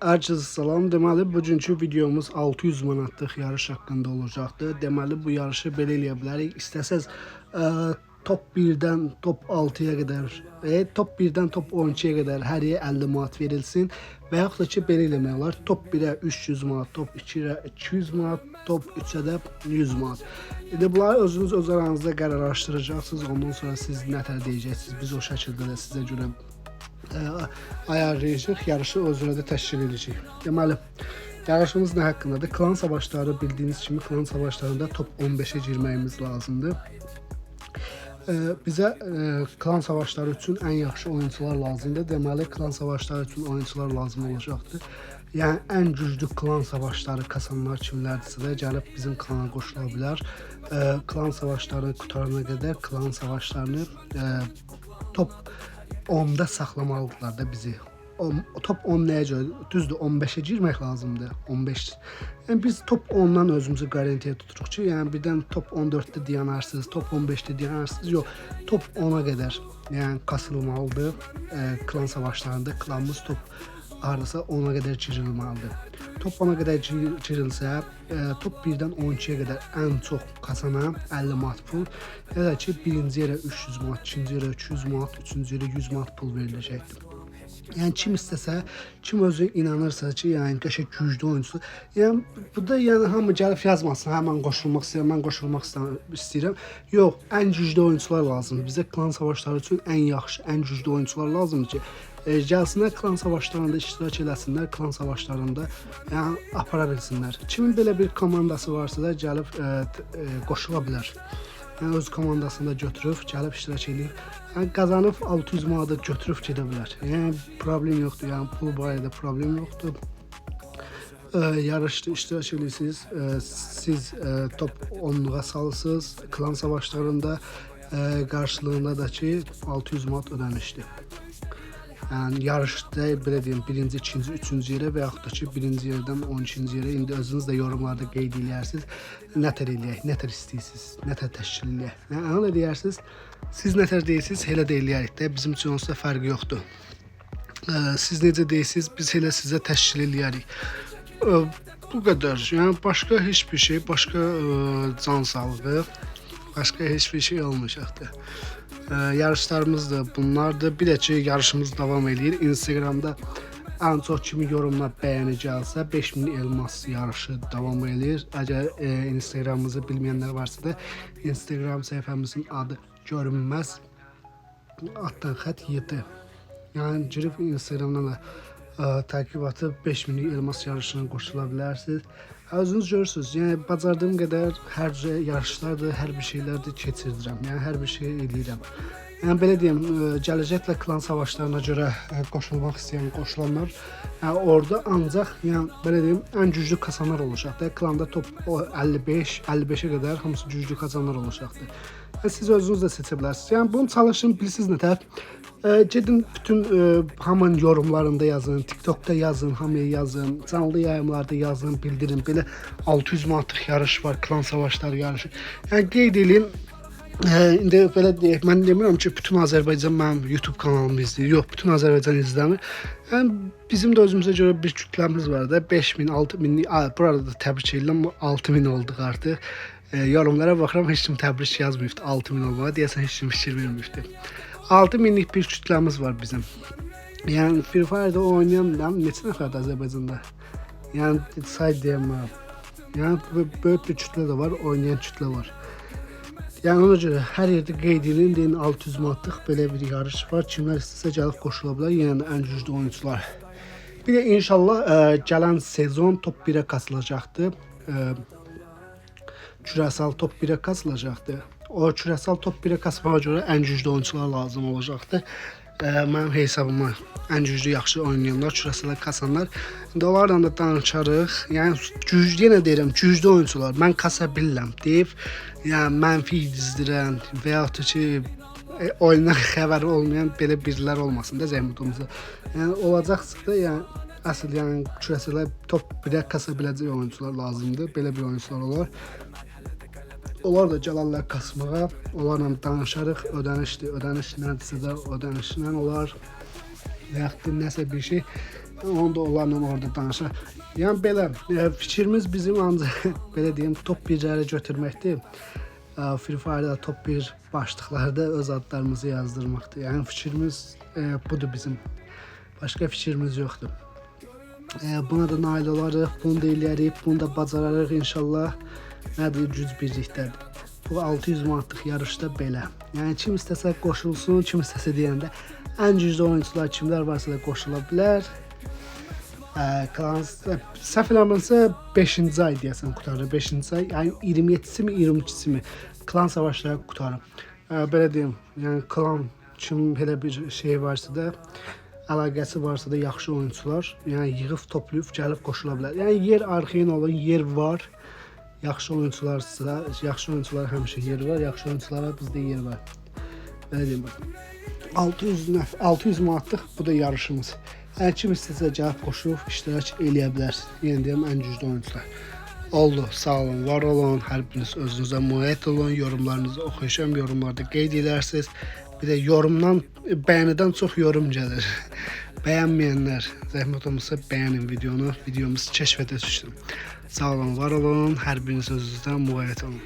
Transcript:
Herkese salam. Deməli, bugünkü videomuz 600 manatlıq yarış haqqında olacaqdır. Deməli, bu yarışı belə eləyə bilərik. İstəsəz top 1-dən top 6-ya qədər və top 1-dən top 12-yə qədər hər yerə 50 manat verilsin. Və yaxud da ki, belə eləmək olar. Top 1-ə 300 manat, top 2-ə 200 manat, top 3-ə də 100 manat. İndi bunları özünüz öz aranızda qərarlaşdıracaqsınız. Ondan sonra siz nətər deyəcəksiniz. Biz o şəkildə də sizə görə ayarlayacaq, yarışı özünə də təşkil edəcək. Deməli, yarışımız nə haqqındadır? Klan savaşları bildiyiniz kimi klan savaşlarında top 15-ə girməyimiz lazımdır. Bizə klan savaşları üçün ən yaxşı oyuncular lazımdır. Deməli, klan savaşları üçün oyuncular lazım olacaqdır. Yəni, ən güclü klan savaşları kasanlar kimlərdirsə də gəlib bizim klana qoşula bilər. Klan savaşları qutarana qədər klan savaşlarını top 10'da saxlamalıdırlar da bizi. Top 10 nəyə görə? Düzdür, 15'ə girmək lazımdır. 15. Yəni biz top 10'dan özümüzü qarantiya tuturuq ki, yəni birdən top 14'də dayanarsınız, top 15'də dayanarsınız. Yox, top 10'a qədər yəni kasılmalıdır. Klan savaşlarında klanımız top hardasa 10'a qədər girilməlidir. Top 10'a qədər girilsə, top 1-dən 12'yə qədər ən çox kasana 50 manat pul, ya da ki, birinci yerə 300 manat, ikinci yerə 200 manat, üçüncü yerə 100 manat pul veriləcəkdir. Yəni kim istəsə, kim özü inanırsa ki, yəni qəşəng güclü oyuncusu. Yəni burada yəni hamı gəlib yazmasın, hə mən qoşulmaq istəyirəm, mən qoşulmaq istəyirəm. Yox, ən güclü oyuncular lazımdır. Bizə klan savaşları üçün ən yaxşı, ən güclü oyuncular lazımdır ki, gəlsinlər klan savaşlarında iştirak eləsinlər, klan savaşlarında yəni apara bilsinlər. Kimin belə bir komandası varsa da gəlib qoşula bilər. Yəni öz komandasında götürüb, gəlib iştirak edib, yəni qazanıb 600 manatı götürüb gedə bilər. Yəni problem yoxdur, yəni pul barədə problem yoxdur. Yarışda iştirak edirsiniz, siz top 10'luğa salırsınız, klan savaşlarında qarşılığında da ki 600 manat ödənişdir. Yəni yarışda belə deyim, birinci, ikinci, üçüncü yerə və yaxud da ki, birinci yerdən 12-ci yerə indi özünüz də yorumlarda qeyd edirsiniz. Nətər eləyək, nətər istəyirsiniz, nətər təşkil eləyək. Yəni anal edirsiniz, siz nətər deyirsiniz, elə də eləyərik də, bizim üçün onsuz da fərqi yoxdur. Siz necə deyirsiniz, biz elə sizə təşkil eləyərik. Bu qədər, yəni başqa heç bir şey, başqa can sağlığı, başqa heç bir şey olmayacaqdır. Yarışlarımız da bunlardır. Bir də ki, yarışımız davam edir. Instagramda ən çox kimi yorumlar bəyəni gəlsə 5000 elmas yarışı davam edir. Əgər Instagramımızı bilməyənlər varsa da Instagram səhifəmizin adı görünməz altdan xətt 7. Yəni girib Instagramdan da takip atıb 5000 elmas yarışına qoşula bilərsiniz. Özünüz görürsünüz, yəni bacardığım qədər hər yarışlardır, hər bir şeylərdir keçirdirəm. Yəni hər bir şey eləyirəm. Yəni belə deyim, gələcəklə klan savaşlarına görə qoşulmaq istəyən qoşulanlar, yəni orada ancaq, yəni belə deyim, ən güclü kasanlar olacaqdır. Klanda top 55'ə qədər hamısı güclü kasanlar olacaqdır. Yəni siz özünüz də seçə bilərsiniz. Yəni bunu çalışın, bilirsiniz nətər? Gedin bütün hamının yorumlarında yazın, TikTok'ta yazın, hamıya yazın, canlı yayımlarda yazın, bildirin. Belə 600 manatlıq yarış var, klan savaşları yarışı. Yəni qeyd edin. İndi belə deyək, mən demirəm ki, bütün Azərbaycan mənim YouTube kanalımı izləyir. Yox, bütün Azərbaycan izləmir. Yəni bizim də özümüzə görə bir kütləmiz var da, 5000, 6000, burada da təbrik edirəm, 6000 olduq artıq. Yorumlara baxıram, heç kim təbrik yazmıyıbdı 6000 olmağa, deyəsən heç kim fikir verməyibdi. 6000'lik bir kütləmiz var bizim. Yəni Free Fire'da oynayan neçə nəfərdir Azərbaycanda? Yəni say deyəməm. Yəni böyük bir kütlə də var, oynayan kütlə var. Yəni ona görə hər yerdə qeyd edin, deyin 600 manatlıq belə bir yarış var. Kimlər istəsə gəlib qoşula bilər, yəni ən güclü oyuncular. Bir də inşallah gələn sezon top 1'ə kasılacaqdır. Küresel top 1'ə kasılacaqdır. O küresel top 1'ə kasmağa görə ən güclü oyuncular lazım olacaqdır. Mənim hesabıma ən güclü yaxşı oynayanlar, küresel kasanlar. İndi onlarla da danışarıq. Yəni güclü, yenə deyirəm, güclü oyuncular mən kasa bilirəm deyib, yəni mənfi dizdirən və yaxud da ki oyundan xəbəri olmayan belə birilər olmasın da zəhmətimizə. Yəni olacaqsa da yəni əsl yəni küresel top 1'ə kasa biləcək oyuncular lazımdır. Belə bir oyuncular olar. Onlar da gələrlər kasmağa, onlarla danışarıq, ödənişdir, ödəniş nədirsə də ödənişlə olar və yaxud da nəsə bir şey Onu da onlarla orada danışaq. Yəni belə fikrimiz bizim ancaq belə deyim top 1-ləri götürməkdir. Free Fire-da top 1 başlıqlarda öz adlarımızı yazdırmaqdır. Yəni fikrimiz budur bizim. Başqa fikrimiz yoxdur. Buna da nail olarıq, bunu da eləyərik, bunu da bacararıq inşallah. Nədir, güc birlikdədir. Bu 600 manatlıq yarışda belə. Yəni kim istəsə qoşulsun, kim istəsə deyəndə ən güclü oyuncular kimlər varsa da qoşula bilər. Səhv eləmirəmsə 5-ci ay deyəsən qurtarır. 5-ci ay, yəni 27-si mi, 22-si mi klan savaşları qurtarır. Belə deyim, yəni klan kim belə bir şey varsa da, əlaqəsi varsa da yaxşı oyuncular, yəni yığıb toplayıb gəlib qoşula bilər. Yəni yer arxayın olun, yer var. Yaxşı oyuncularsa, yaxşı oyuncular həmişə yer var, yaxşı oyunculara bizdə yer var. Belə deyim bax. 600 manatlıq bu da yarışımız. Hər kim istəsə gəlib qoşulub iştirak eləyə bilər. Yenə deyim ən güclü oyuncular. Oldu, sağ olun, var olun, hər biriniz özünüzə müayət olun, yorumlarınızı oxuyacağım, yorumlarda qeyd edərsiniz. Bir də yorumdan, bəyənidən çox yorum gəlir. Bəyənməyənlər, zəhmət olmasa bəyənin videomuzu kəşfətə düşsün. Sağ olun, var olun, hər biriniz özünüzə müayət olun.